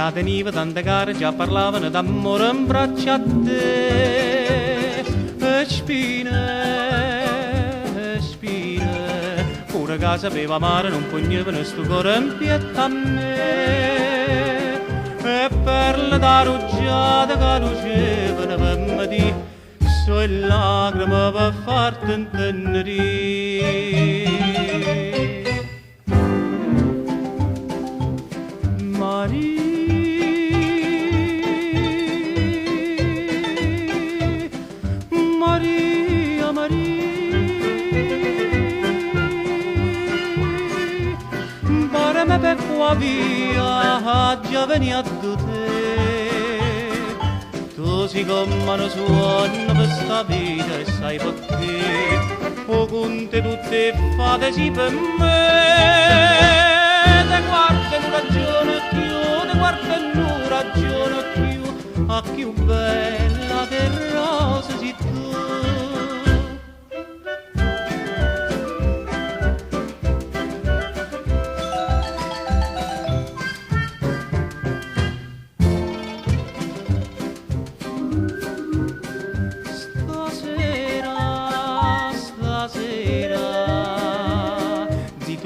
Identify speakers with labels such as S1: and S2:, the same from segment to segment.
S1: la teniva tante care, già parlavano d'amore in braccia a te. E spine, pure che sapeva amare non pugnevano sto cuore in pietta a me. E perle da rugiada che lucevano per me di so e lacrime per farti intendere. Maria, pare me per qua via già veni a te. Tu si come un suono per sta vita e sai perché o conte tutte fate sì per me. Te guarda non ragione più, te guarda non ragione più, a più bella che rosa sei tu.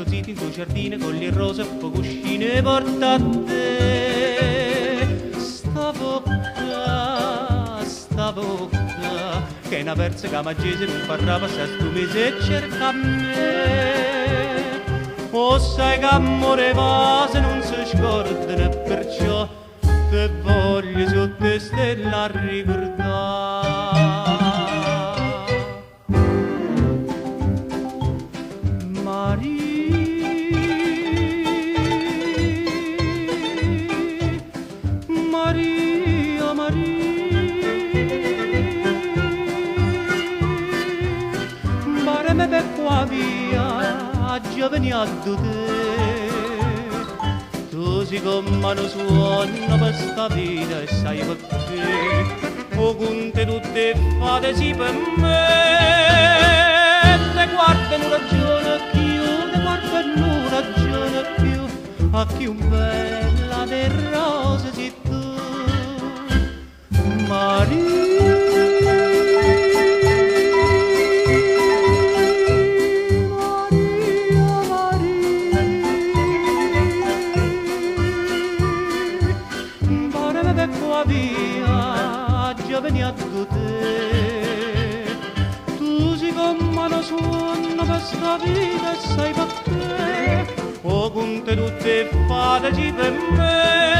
S1: Zitto in tuo giardino con le rose e poi cuscine porta a te. Sta bocca che è una persa che maggese non farà passare sto mese e cerca a me. O sai che amore va se non si scordano, perciò te voglio sotto te stelle a ricordare. Pare me per qua via già veni a te. Tu si come un suono per sta vita e sai perché o conte tutte fate sì per me. Te guarda non ragione più, te guarda non ragione più, a più bella del rose sei tu. Pare qua via già veni a te. Tu si come un suono per sta vita e sai perché o conte tutte fate per me.